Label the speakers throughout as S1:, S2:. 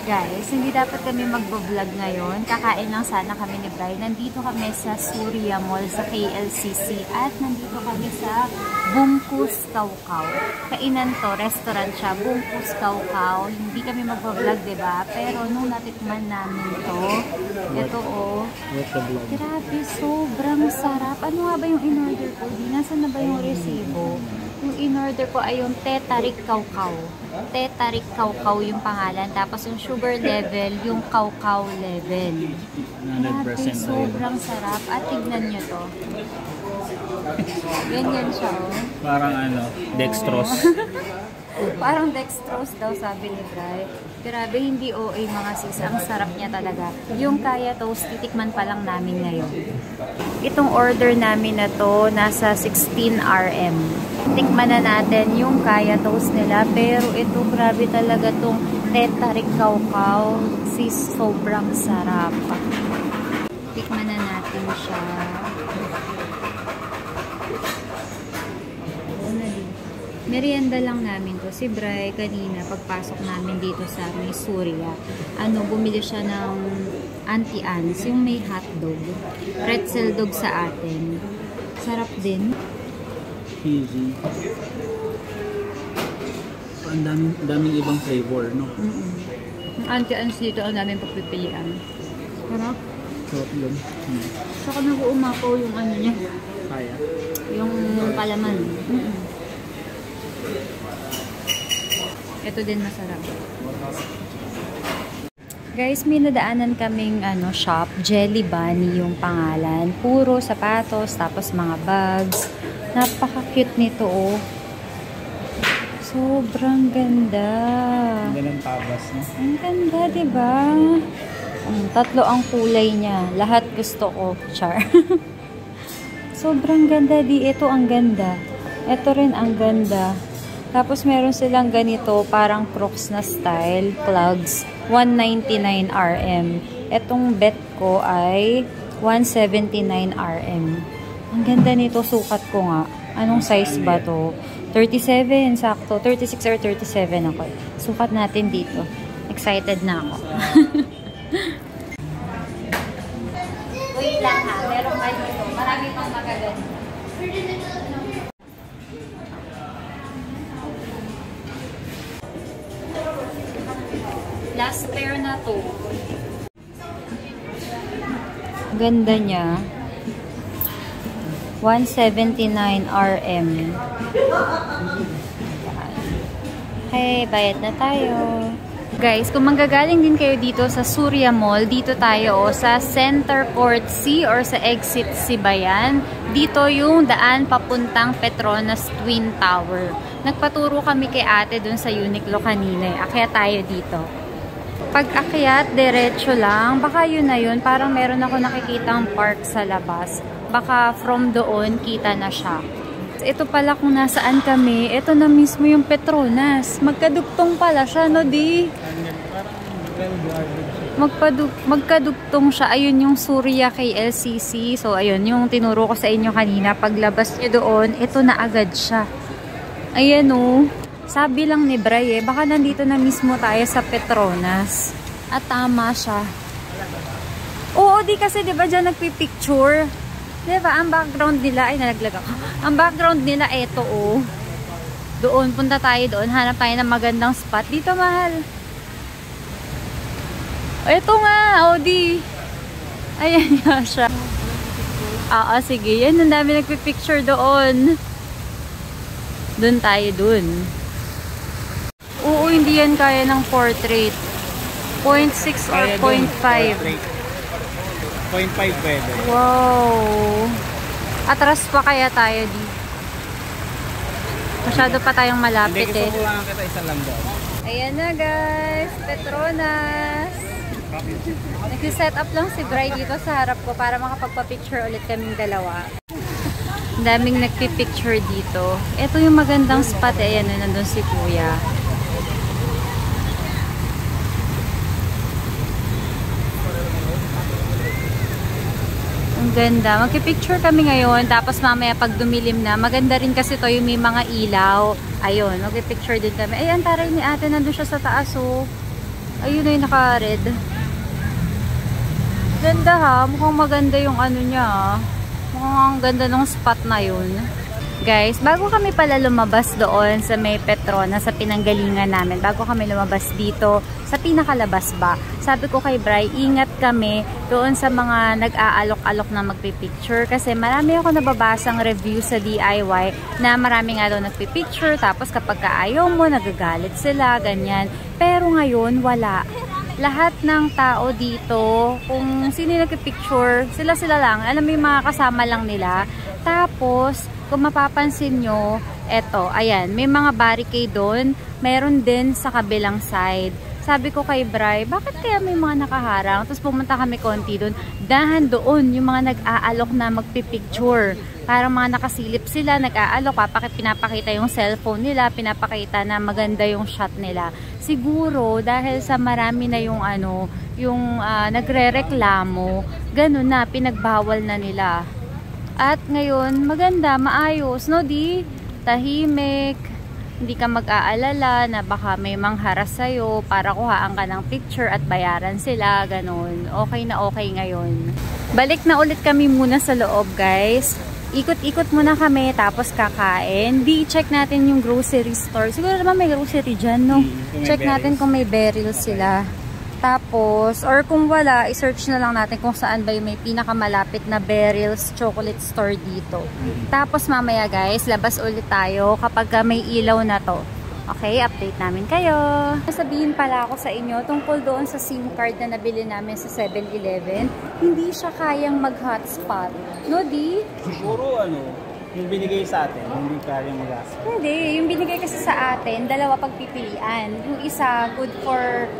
S1: Guys, hindi dapat kami magbo-vlog ngayon. Kakain lang sana kami ni Bri. Nandito kami sa Surya Mall sa KLCC at nandito kami sa Bungkus Caucao. Kainan to, restaurant siya, Bungkus Caucao. Hindi kami magbo-vlog, diba? Pero nung natikman namin to, ito oh. Grabe, sobrang sarap. Ano nga ba yung in-order ko? Nasaan na ba yung resibo? Yung in-order ko ay yung Tetarik Caucao. Tetarik Caucao yung pangalan. Tapos yung sugar level, yung Caucao level.
S2: 100%
S1: sobrang sarap. At tignan nyo to. Ganyan siya, oh.
S2: Parang ano, dextrose.
S1: Parang dextrose daw, sabi ni Bri. Grabe, hindi OA mga sis. Ang sarap niya talaga. Yung kaya toast, titikman pa lang namin ngayon. Itong order namin na to, nasa 16 RM. Tikman na natin yung kaya toast nila. Pero ito, grabe talaga tong Tetarik Caucao. Sis, sobrang sarap. Tikman na natin siya. Merienda lang namin to. Si Bri kanina, pagpasok namin dito sa may Surya, bumili siya ng anti-ans, yung may hotdog. Pretzel dog sa atin. Sarap din.
S2: Easy. Ang daming ibang flavor, no?
S1: Yung anti-ans dito, ang daming pagpipilian. Sarap.
S2: Sarap yun.
S1: Saka nag-uumapaw yung ano niya.
S2: Kaya?
S1: Yung palaman. Ito din masarap. Guys, may nadaanan kaming shop, Jelly Bunny yung pangalan. Puro sapatos, tapos mga bags. Napaka-cute nito, oh. Sobrang ganda.
S2: Ang ganda ng tabas, no?
S1: Ang ganda, diba? Tatlo ang kulay niya. Lahat gusto ko. Char. Sobrang ganda. Ito ang ganda. Ito rin ang ganda. Tapos meron silang ganito, parang Crocs na style, clogs, 199 RM. Etong bet ko ay 179 RM. Ang ganda nito, sukat ko nga. Anong size ba to? 37, sakto. 36 or 37 ako. Sukat natin dito. Excited na ako. Wait lang ha, meron ba dito? Marami pang magaganda. Last pair na to. Ganda niya. 179 RM. Hey, bayad na tayo. Guys, kung manggagaling din kayo dito sa Surya Mall, dito tayo sa Center Court C or sa Exit Sibayan. Dito yung daan papuntang Petronas Twin Tower. Nagpaturo kami kay ate dun sa Uniqlo kanina. Akyat tayo dito. Pag akyat, diretso lang. Baka yun na yun. Parang meron ako nakikitang park sa labas. Baka from doon, kita na siya. Ito pala kung nasaan kami. Ito na mismo yung Petronas. Magkadugtong pala siya, no di? Magkadugtong siya. Ayun yung Surya KLCC. So, ayun yung tinuro ko sa inyo kanina. Paglabas nyo doon, ito na agad siya. Ayan o. Sabi lang ni Bri baka nandito na mismo tayo sa Petronas. At tama siya. Oo, di kasi diba dyan nagpipicture? Diba, ang background nila, ay nalaglag ako. Ang background nila, eto oh. Doon, punta tayo doon. Hanap tayo ng magandang spot. Dito, mahal. Eto nga, oh di. Ayan nga siya. Oo, sige. Yan, ang dami nagpipicture doon. Doon tayo, doon. Oo, hindi yan kaya ng portrait. 0.6 or 0.5.
S2: 0.5 pwede.
S1: Wow. Atras pa kaya tayo di. Masyado pa tayong malapit eh.
S2: Hindi, gusto ko lang kita isa lang doon.
S1: Ayan na guys, Petronas. Nag-set up lang si Bri dito sa harap ko para makapagpa-picture ulit kaming dalawa. Ang daming nagpipicture dito. Ito yung magandang spot eh. Ayan, nandun si Kuya. Ang ganda. Magpipicture kami ngayon. Tapos mamaya pag dumilim na, maganda rin kasi to yung may mga ilaw. Ayun, magpipicture din kami. Ayan, taray ni ate. Nandun siya sa taas oh. Ayun na yung naka-red. Ganda ha. Mukhang maganda yung ano niya ha. Mukhang ang ganda ng spot na yun. Guys, bago kami pala lumabas doon sa may Petrona, sa pinanggalingan namin, bago kami lumabas dito sa pinakalabas ba, sabi ko kay Bri, ingat kami doon sa mga nag-aalok-alok na magpipicture kasi marami ako nababasang review sa DIY na marami nga doon nagpipicture, tapos kapag kaayaw mo, nagagalit sila, ganyan. Pero ngayon, wala. Lahat ng tao dito, kung sino nagpipicture, sila-sila lang, alam mo yung mga kasama lang nila. Tapos, kung mapapansin nyo, eto, ayan, may mga barricade doon. Meron din sa kabilang side. Sabi ko kay Bri, bakit kaya may mga nakaharang? Tapos pumunta kami konti doon. Dahan doon, yung mga nag-aalok na magpipicture. Parang mga nakasilip sila, nag-aalok, pinapakita yung cellphone nila, pinapakita na maganda yung shot nila. Siguro, dahil sa marami na yung nagre-reklamo, ganun na, pinagbawal na nila. At ngayon, maganda, maayos, no di? Tahimik, hindi ka mag-aalala na baka may mangharas sa'yo para kuhaan ka ng picture at bayaran sila, ganun. Okay na okay ngayon. Balik na ulit kami muna sa loob, guys. Ikot-ikot muna kami, tapos kakain. Check natin yung grocery store. Siguro naman may grocery dyan, no? Check natin kung may berries sila. Tapos, or kung wala, i-search na lang natin kung saan ba yung may pinakamalapit na Beryl's Chocolate Store dito. Tapos mamaya guys, labas ulit tayo kapag may ilaw na to. Okay, update namin kayo. Sabihin pala ako sa inyo, tungkol doon sa SIM card na nabili namin sa 7-Eleven, hindi siya kayang mag-hotspot. No, di?
S2: Siguro yung binigay sa atin, hindi kayang mag-hotspot.
S1: Hindi, yung binigay kasi sa atin, dalawa pagpipilian. Yung isa, good for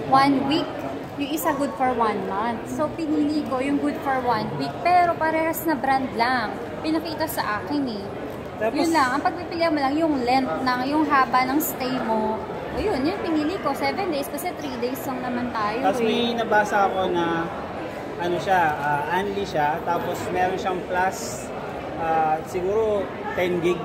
S1: 1 week. Yung isa good for 1 month. So, pinili ko yung good for 1 week. Pero parehas na brand lang. Pinakita sa akin eh. Tapos, yun lang. Ang pagpipilian mo lang yung length yung haba ng stay mo. O yun pinili ko. 7 days kasi 3 days lang naman tayo.
S2: Tapos may nabasa ako na unli siya. Tapos meron siyang plus siguro 10 gig.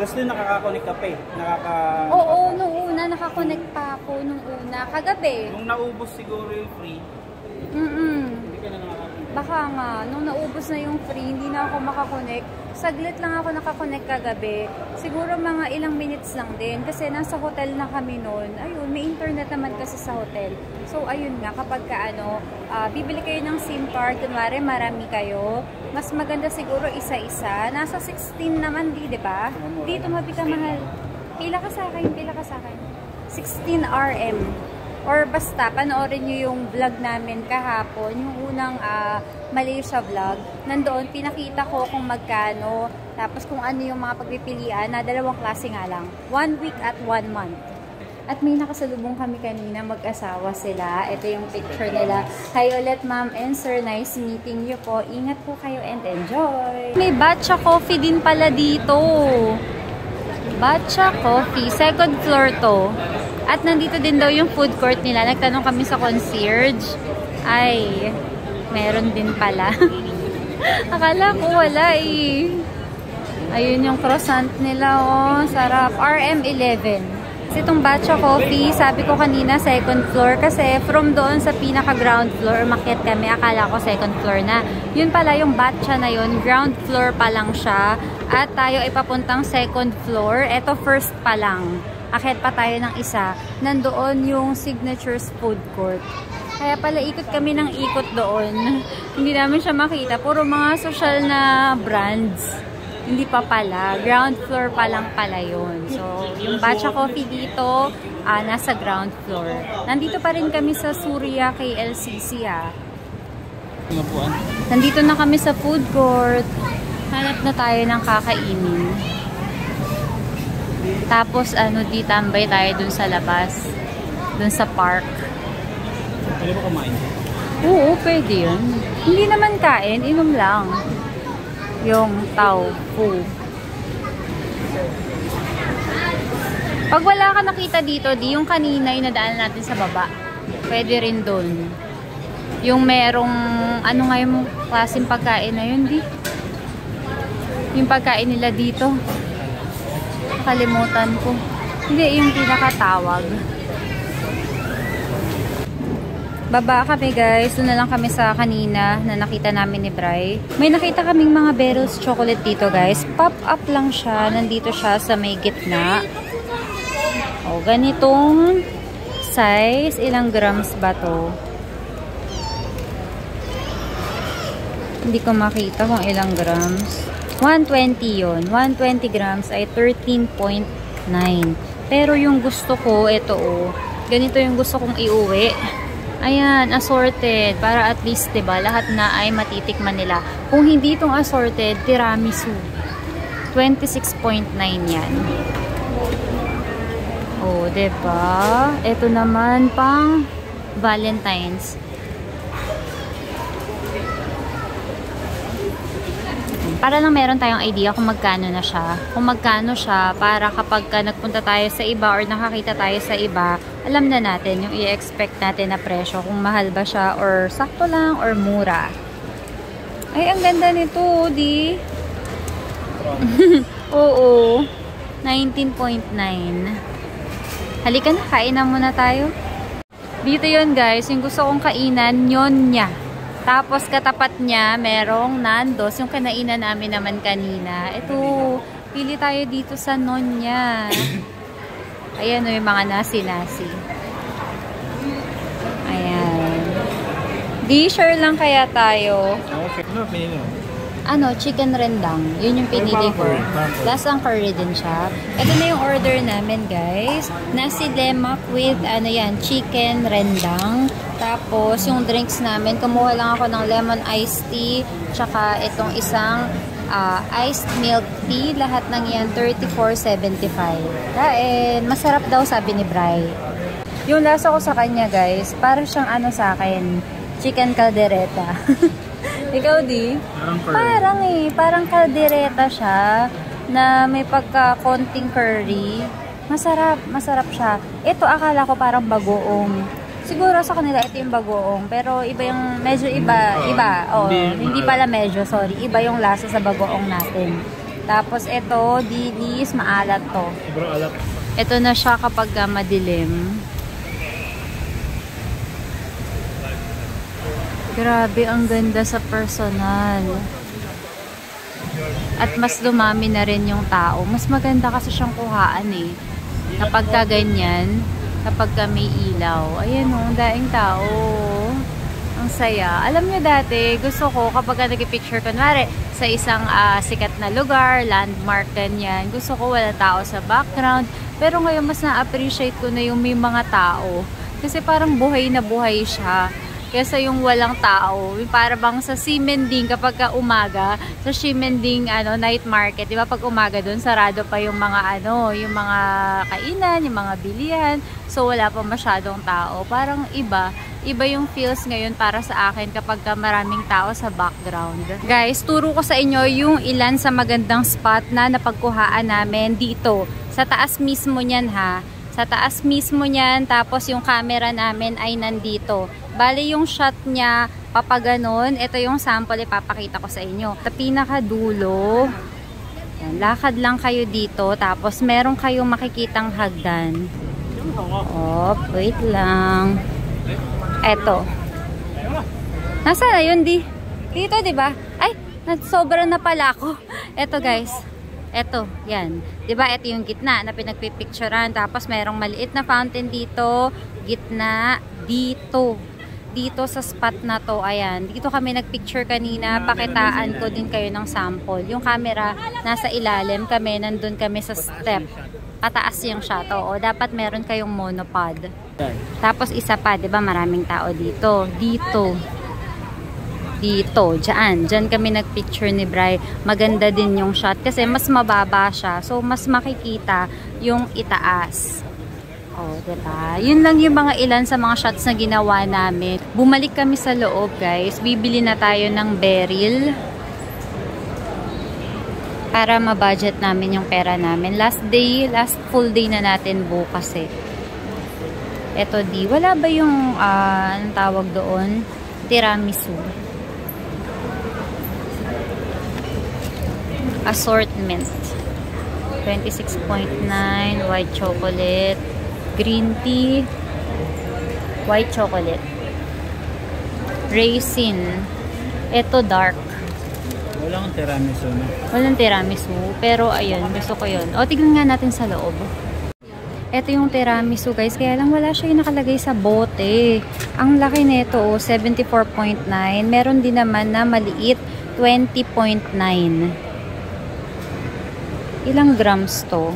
S2: Tapos doon nakaka-connect ka pa eh.
S1: Oo, nung una, nakakonect pa ako nung una. Kagabi.
S2: Nung naubos siguro yung free. Hindi ka na nakaka-connect.
S1: Baka nga, nung naubos na yung free, hindi na ako makakonect. Saglit lang ako nakakonect kagabi. Siguro mga ilang minutes lang din. Kasi nasa hotel na kami noon. Ayun, may internet naman kasi sa hotel. So, ayun nga, kapag bibili kayo ng SIM card, kunwari marami kayo, mas maganda siguro isa-isa. Nasa 16 naman di ba? Dito mabika mahal. Pila ka sa akin. 16 RM. Or basta, panoorin nyo yung vlog namin kahapon, yung unang Malaysia vlog. Nandoon, pinakita ko kung magkano, tapos kung ano yung mga pagpipilian na dalawang klase nga lang. 1 week at 1 month. At may nakasalubong kami kanina, mag-asawa sila. Ito yung picture nila. Hi ulit ma'am and sir, nice meeting you po. Ingat po kayo and enjoy. May Batcha Coffee din pala dito. Batcha Coffee, second floor to. At nandito din daw yung food court nila. Nagtanong kami sa concierge. Ay, meron din pala. Akala ko wala eh. Ayun yung croissant nila, oh. Sarap. RM11. Kasi itong Batcha Coffee, sabi ko kanina second floor. Kasi from doon sa pinaka-ground floor, umakyat kami. Akala ko second floor na. Yun pala yung Batcha na yun. Ground floor pa lang siya. At tayo ay papuntang second floor. Ito first pa lang. Akyat pa tayo ng isa. Nandoon yung Signatures Food Court. Kaya pala ikot kami ng ikot doon. Hindi namin siya makita. Puro mga social na brands. Hindi pa pala. Ground floor pa lang pala yun. So, yung Batcha Coffee dito, nasa ground floor. Nandito pa rin kami sa Surya KLCC Nandito na kami sa food court. Hanap na tayo ng kakainin. Tapos, di tambay tayo dun sa labas. Dun sa park.
S2: Pwede ba kumain?
S1: Oo, pwede yun. Hindi naman kain, inom lang. Yung tofu. Pag wala ka nakita dito, yung kanina yung nadaanan natin sa baba. Pwede rin dun. Yung merong, nga yung klaseng pagkain na yun, yung pagkain nila dito. Kalimutan ko. Hindi, yung pinakatawag. Baba kami guys. Doon na lang kami sa kanina na nakita namin ni Bri. May nakita kaming mga Beryl's chocolate dito guys. Pop up lang siya. Nandito siya sa may gitna. O, ganitong size. Ilang grams ba to? Hindi ko makita kung ilang grams. 120 yun. 120 grams ay 13.9. Pero yung gusto ko, ito oh. Ganito yung gusto kong iuwi. Ayan, assorted. Para at least, diba, lahat na ay matitikman nila. Kung hindi itong assorted, tiramisu. 26.9 yan. Oh, diba? Ito naman pang Valentine's. Para lang meron tayong idea kung magkano na siya. Kung magkano siya, para kapag nagpunta tayo sa iba or nakakita tayo sa iba, alam na natin yung i-expect natin na presyo. Kung mahal ba siya or sakto lang or mura. Ay, ang ganda nito, di? Oo. 19.9. Halika na, kainan muna tayo. Dito yun guys, yung gusto kong kainan, Nyonya. Tapos katapat niya, merong Nando's, yung kanainan namin naman kanina. Ito, pili tayo dito sa Nyonya. Ayan o, yung mga nasi-nasi. Ayan. Di-share lang kaya tayo.
S2: Okay, ano pinili mo?
S1: Ano, chicken rendang. Yun yung pinili ko. Lasang curry din siya. Ito na yung order namin, guys. Nasi lemak with, ano yan, chicken rendang. Tapos, yung drinks namin, kumuha lang ako ng lemon iced tea, tsaka itong isang iced milk tea. Lahat ng yan, 34.75. Kain. Masarap daw, sabi ni Bri. Yung lasa ko sa kanya, guys, parang siyang ano sa akin, chicken caldereta. Ikaw, di? Parang caldereta siya na may pagka-konting curry. Masarap siya. Ito, akala ko parang bagoong. Siguro sa kanila ito yung bagoong, pero iba yung, medyo iba. Oh, hindi pala medyo, sorry. Iba yung lasa sa bagoong natin. Tapos ito, dilis, maalat to. Ito na siya kapag madilim. Grabe, ang ganda sa personal. At mas dumami na rin yung tao. Mas maganda kasi siyang kuhaan eh. Kapag ka ganyan, kapag ka may ilaw. Ayan o, daing tao. Ang saya. Alam nyo dati, gusto ko kapag nag-picture, kunwari, sa isang sikat na lugar, landmark, ganyan. Gusto ko wala tao sa background. Pero ngayon, mas na-appreciate ko na yung may mga tao. Kasi parang buhay na buhay siya. Kesa yung walang tao, para bang sa Simending kapag ka umaga, sa Simending night market, 'di ba? Pag umaga doon sarado pa yung mga yung mga kainan, yung mga bilihan. So wala pa masyadong tao. Parang iba yung feels ngayon para sa akin kapag ka maraming tao sa background. Guys, turo ko sa inyo yung ilan sa magandang spot na napagkuhaan namin dito. Sa taas mismo niyan ha. Sa taas mismo niyan, tapos yung camera namin ay nandito. Bale yung shot niya, papaganon. Ito yung sample, ipapakita ko sa inyo. Sa pinakadulo, yan, lakad lang kayo dito, tapos meron kayong makikitang hagdan. Oh, wait lang. Eto. Nasaan na yun, di? Dito, di ba? Ay, sobra na pala ako. Eto, guys. Eto, yan. Diba, ito yung gitna na pinagpipicturean. Tapos, merong maliit na fountain dito. Gitna, dito. Dito sa spot na to, ayan. Dito kami nagpicture kanina. Pakitaan ko din kayo ng sample. Yung camera, nasa ilalim kami. Nandun kami sa step. Pataas yung shot. O, dapat meron kayong monopod. Tapos, isa pa, diba, maraming tao dito. Dito. Dito, dyan kami nagpicture ni Bri. Maganda din yung shot kasi mas mababa siya. So, mas makikita yung itaas. O, diba? Yun lang yung mga ilan sa mga shots na ginawa namin. Bumalik kami sa loob, guys. Bibili na tayo ng Beryl para ma-budget namin yung pera namin. Last full day na natin bukas eh. Eto di, wala ba yung, anong tawag doon? Tiramisu. Assortment 26.9 white chocolate, green tea, white chocolate. Raisin. Ito dark.
S2: Walang tiramisu na.
S1: Walang tiramisu. Pero ayun, gusto ko yun. O, tignan nga natin sa loob. Ito yung tiramisu guys. Kaya lang wala siya yung nakalagay sa bote. Ang laki nito, 74.9. Meron din naman na maliit, 20.9. Ilang grams to?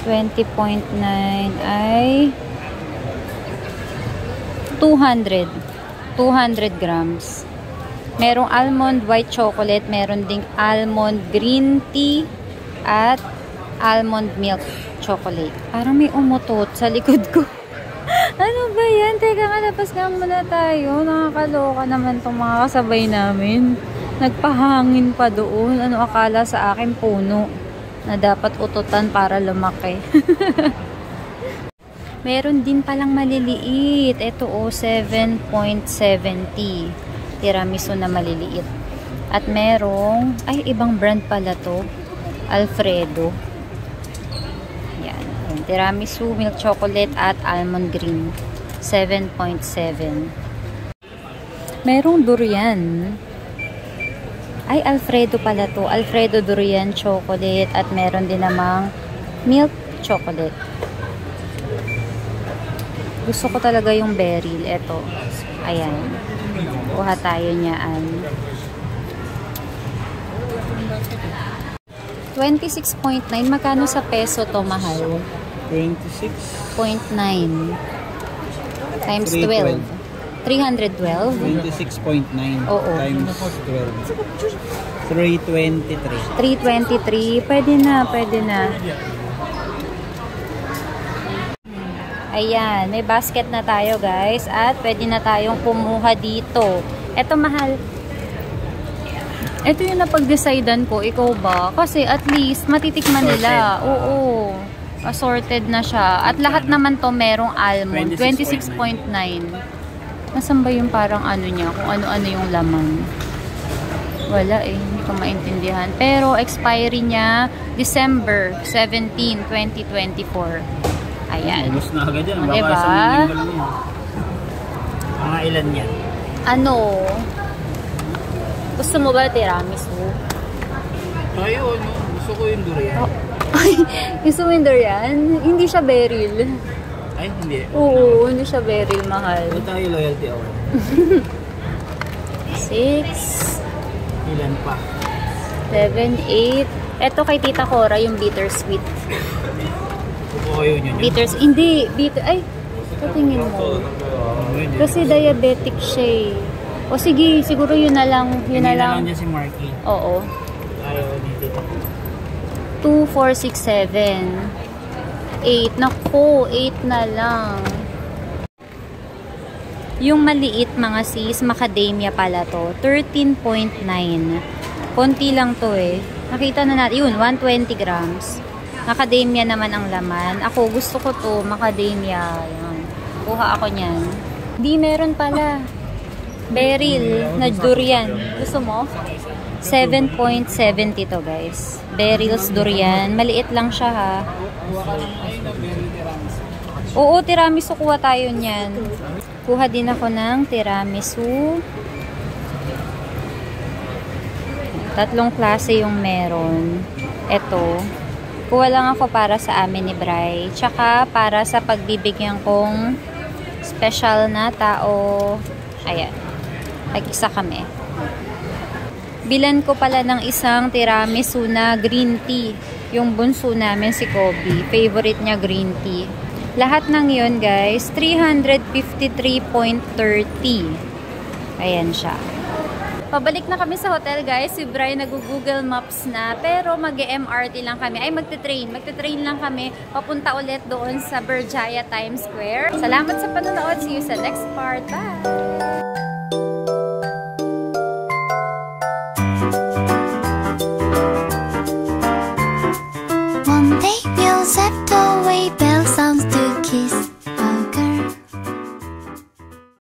S1: 20.9 ay 200 grams. Merong almond white chocolate, meron ding almond green tea at almond milk chocolate. Parang may umutot sa likod ko. Ano ba yan? Teka nga, labas nga muna tayo. Nakakaloka naman itong mga kasabay namin. Nagpahangin pa doon. Ano akala sa akin puno na dapat ututan para lumaki. Meron din palang maliliit. Ito 7.70. Tiramisu na maliliit. At merong, ay ibang brand pala to. Alfredo. Yan. Tiramisu, milk chocolate at almond green. 7.7. Merong durian. Ay, Alfredo pala to. Alfredo durian chocolate at meron din namang milk chocolate. Gusto ko talaga yung beryl. Ito. Ayan. Kuha tayo niyaan. 26.9. Magkano sa peso to, mahal?
S2: 26.9
S1: times 12. 312?
S2: 26.9
S1: Oo.
S2: times 12. 323.
S1: 323. Pwede na, pwede na. Ayan, may basket na tayo guys. At pwede na tayong kumuha dito. Eto mahal. Ito yung napag-decidean ko. Ikaw ba? Kasi at least matitikman nila. Oo. Assorted na siya. At lahat naman to merong almond. 26.9. Nasaan ba yung parang ano niya? Kung ano-ano yung laman. Wala eh. Hindi ko maintindihan. Pero expiry niya December 17, 2024. Ayan.
S2: Ubus na agad yan.
S1: O,
S2: Baka
S1: diba?
S2: sa linggo lang yan. Mga ilan yan?
S1: Ano? Gusto mo ba tiramisu?
S2: Tayo, ano? Gusto ko yung durian.
S1: Oh. Gusto mo yung durian? Hindi siya beryl.
S2: Ay, hindi.
S1: Oo, hindi siya beryl, mahal.
S2: Ito tayo loyalty hour.
S1: 6
S2: Ilan pa?
S1: 7, 8. Eto kay Tita Cora, yung bittersweet.
S2: Gusto ko yun yun.
S1: Bitters, hindi. Bitter, ay, patingin mo. Kasi diabetic siya eh. O sige, siguro yun na lang. Yun na lang.
S2: Hindi na lang dyan si Marky.
S1: Oo.
S2: Ayaw ni Tita.
S1: 2, 4, 6, 7. 8. Naku, 8 na lang. Yung maliit mga sis, macadamia pala to. 13.9. Konti lang to eh. Nakita na natin. Yun, 120 grams. Macadamia naman ang laman. Ako, gusto ko to, macadamia. Yan. Kuha ako niyan. Di, meron pala. Beryl na durian. Gusto mo? 7.70 to guys. Beryl's durian. Maliit lang siya ha. Oo, tiramisu. Kuha tayo niyan. Kuha din ako ng tiramisu. 3 klase yung meron. Ito. Kuha lang ako para sa amin ni Bray. Tsaka para sa pagbibigyan kong special na tao. Ayan. Nag-isa kami. Bilan ko pala ng isang tiramisu na green tea. Yung bunso namin si Kobe. Favorite niya green tea. Lahat ng yun guys, 353.30. Ayan siya. Pabalik na kami sa hotel guys. Si Bray nag-Google Maps na. Pero mag-MRT lang kami. Ay magte-train. Magte-train lang kami. Papunta ulit doon sa Berjaya Times Square. Salamat sa panonood. See you sa next part. Bye!